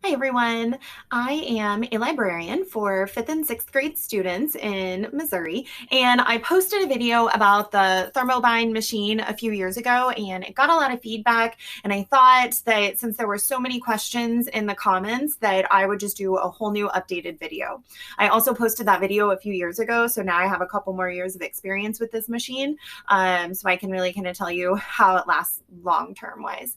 Hi everyone. I am a librarian for 5th and 6th grade students in Missouri, and I posted a video about the Thermobind machine a few years ago, and it got a lot of feedback, and I thought that since there were so many questions in the comments that I would just do a whole new updated video. I also posted that video a few years ago, so now I have a couple more years of experience with this machine, so I can really kind of tell you how it lasts long-term wise.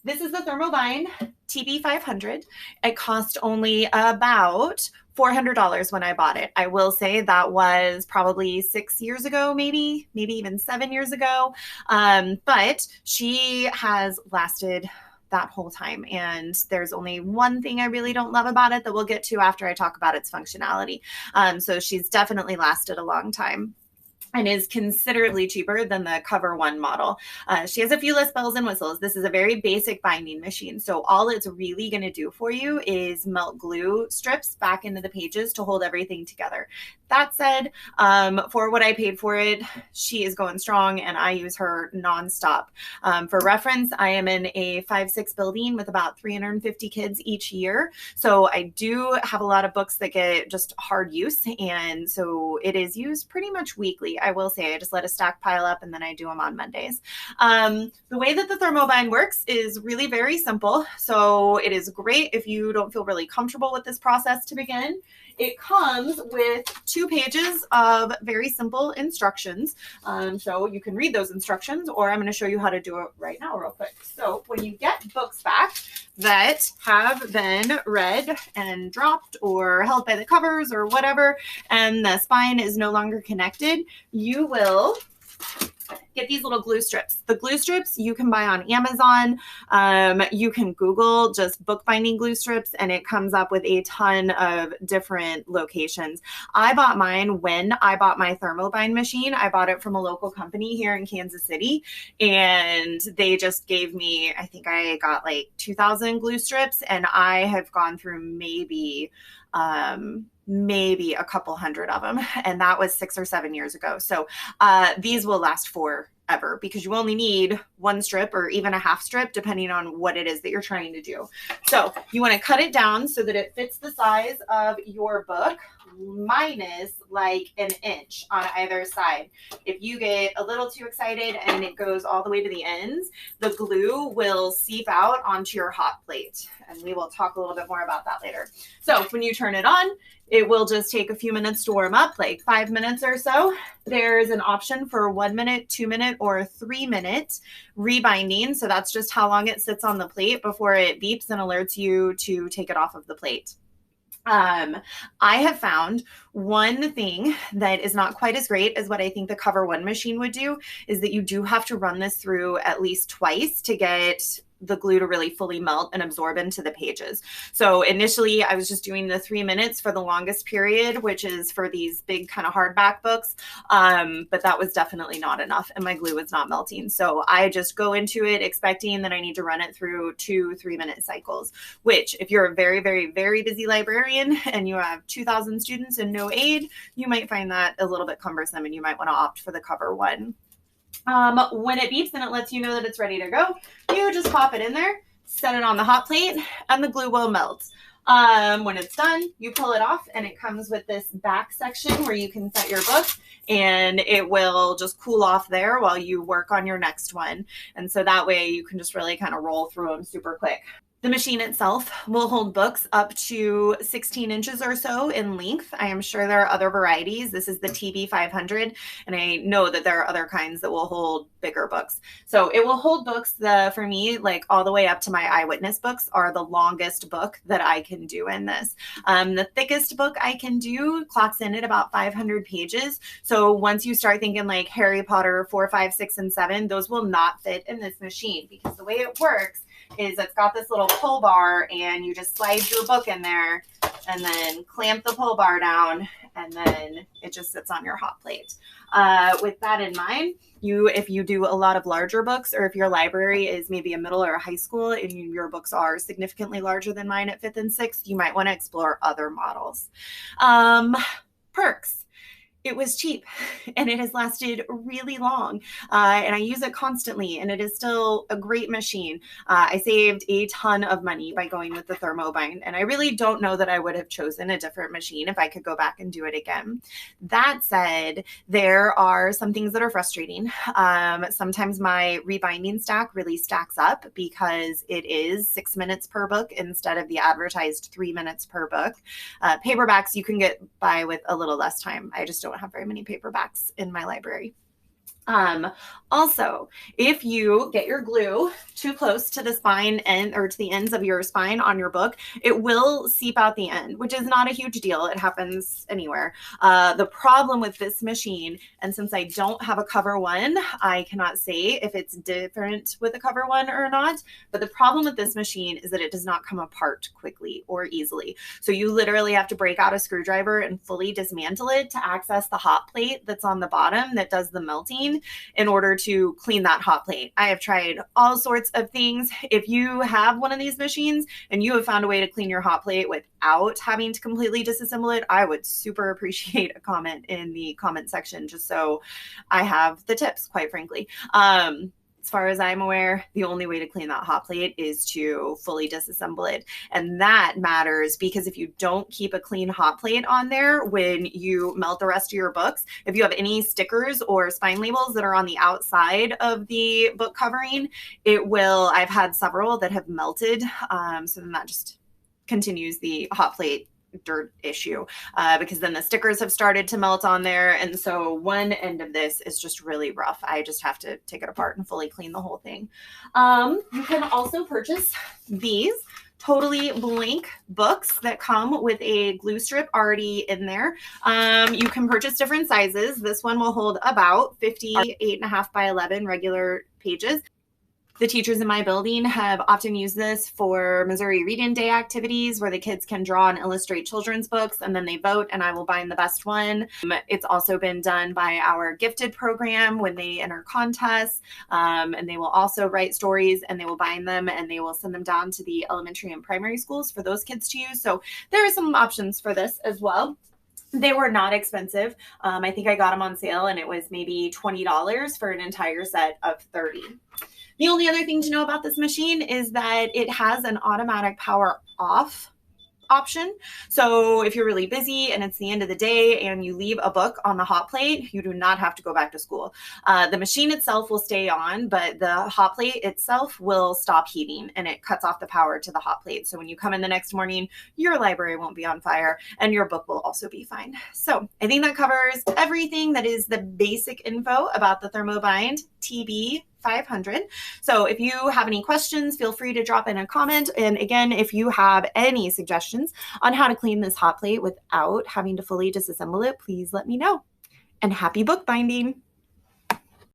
This is the Thermobind TB500. It cost only about $400 when I bought it. I will say that was probably 6 years ago, maybe even 7 years ago. But she has lasted that whole time. And there's only one thing I really don't love about it that we'll get to after I talk about its functionality. So she's definitely lasted a long time and is considerably cheaper than the Cover One model. She has a few less bells and whistles. This is a very basic binding machine. So all it's really going to do for you is melt glue strips back into the pages to hold everything together. That said, for what I paid for it, she is going strong and I use her nonstop. For reference, I am in a 5-6 building with about 350 kids each year. So I do have a lot of books that get just hard use. And so it is used pretty much weekly. I will say I just let a stack pile up and then I do them on Mondays. The way that the Thermobind works is really very simple. So it is great if you don't feel really comfortable with this process to begin. It comes with 2 pages of very simple instructions. So you can read those instructions, or I'm going to show you how to do it right now real quick. So when you get books back that have been read and dropped or held by the covers or whatever, and the spine is no longer connected, you will get these little glue strips. The glue strips you can buy on Amazon. You can Google just bookbinding glue strips and it comes up with a ton of different locations. I bought mine when I bought my Thermobind machine. I bought it from a local company here in Kansas City and they just gave me, I think I got like 2,000 glue strips and I have gone through maybe a couple hundred of them. And that was 6 or 7 years ago. So these will last forever because you only need 1 strip or even a half strip, depending on what it is that you're trying to do. So you want to cut it down so that it fits the size of your book minus like an inch on either side. If you get a little too excited and it goes all the way to the ends, the glue will seep out onto your hot plate. And we will talk a little bit more about that later. So when you turn it on, it will just take a few minutes to warm up, like 5 minutes or so. There's an option for 1 minute, 2 minute, or 3 minute rebinding. So that's just how long it sits on the plate before it beeps and alerts you to take it off of the plate. I have found one thing that is not quite as great as what I think the Cover One machine would do is that you do have to run this through at least twice to get the glue to really fully melt and absorb into the pages. So initially I was just doing the 3 minutes for the longest period, which is for these big kind of hardback books. But that was definitely not enough and my glue was not melting. So I just go into it expecting that I need to run it through 2 3-minute cycles, which if you're a very, very, very busy librarian and you have 2,000 students and no aid, you might find that a little bit cumbersome and you might want to opt for the Cover One. When it beeps and it lets you know that it's ready to go, you just pop it in there, set it on the hot plate, and the glue will melt. When it's done, you pull it off and it comes with this back section where you can set your book and it will just cool off there while you work on your next one. And so that way you can just really kind of roll through them super quick. The machine itself will hold books up to 16 inches or so in length. I am sure there are other varieties. This is the TB500, and I know that there are other kinds that will hold bigger books. So it will hold books for me, like all the way up to my eyewitness books are the longest book that I can do in this. The thickest book I can do clocks in at about 500 pages. So once you start thinking like Harry Potter 4, 5, 6, and 7, those will not fit in this machine because the way it works is it's got this little pull bar and you just slide your book in there and then clamp the pull bar down and then it just sits on your hot plate. With that in mind, if you do a lot of larger books or if your library is maybe a middle or a high school and your books are significantly larger than mine at 5th and 6th, you might want to explore other models. Perks. It was cheap and it has lasted really long. And I use it constantly and it is still a great machine. I saved a ton of money by going with the Thermobind, and I really don't know that I would have chosen a different machine if I could go back and do it again. That said, there are some things that are frustrating. Sometimes my rebinding stack really stacks up because it is 6 minutes per book instead of the advertised 3 minutes per book. Paperbacks you can get by with a little less time. I just don't have very many paperbacks in my library. Also, if you get your glue too close to the spine and or to the ends of your spine on your book, it will seep out the end, which is not a huge deal. It happens anywhere. The problem with this machine, and since I don't have a cover one, I cannot say if it's different with a cover one or not, but the problem with this machine is that it does not come apart quickly or easily. So you literally have to break out a screwdriver and fully dismantle it to access the hot plate that's on the bottom that does the melting in order to clean that hot plate. I have tried all sorts of things. If you have one of these machines and you have found a way to clean your hot plate without having to completely disassemble it, I would super appreciate a comment in the comment section just so I have the tips, quite frankly. As far as I'm aware, the only way to clean that hot plate is to fully disassemble it. And that matters because if you don't keep a clean hot plate on there when you melt the rest of your books, if you have any stickers or spine labels that are on the outside of the book covering, it will, I've had several that have melted. So then that just continues the hot plate dirt issue because then the stickers have started to melt on there, and so one end of this is just really rough. I just have to take it apart and fully clean the whole thing. You can also purchase these totally blank books that come with a glue strip already in there. You can purchase different sizes. This one will hold about 58.5 by 11 regular pages. The teachers in my building have often used this for Missouri Reading Day activities where the kids can draw and illustrate children's books and then they vote and I will bind the best one. It's also been done by our gifted program when they enter contests, and they will also write stories and they will bind them and they will send them down to the elementary and primary schools for those kids to use. So there are some options for this as well. They were not expensive. I think I got them on sale and it was maybe $20 for an entire set of 30. The only other thing to know about this machine is that it has an automatic power off option. So if you're really busy and it's the end of the day and you leave a book on the hot plate, you do not have to go back to school. The machine itself will stay on, but the hot plate itself will stop heating and it cuts off the power to the hot plate. So when you come in the next morning, your library won't be on fire and your book will also be fine. So I think that covers everything that is the basic info about the Thermobind TB500. So if you have any questions, feel free to drop in a comment. And again, if you have any suggestions on how to clean this hot plate without having to fully disassemble it, please let me know. And happy bookbinding!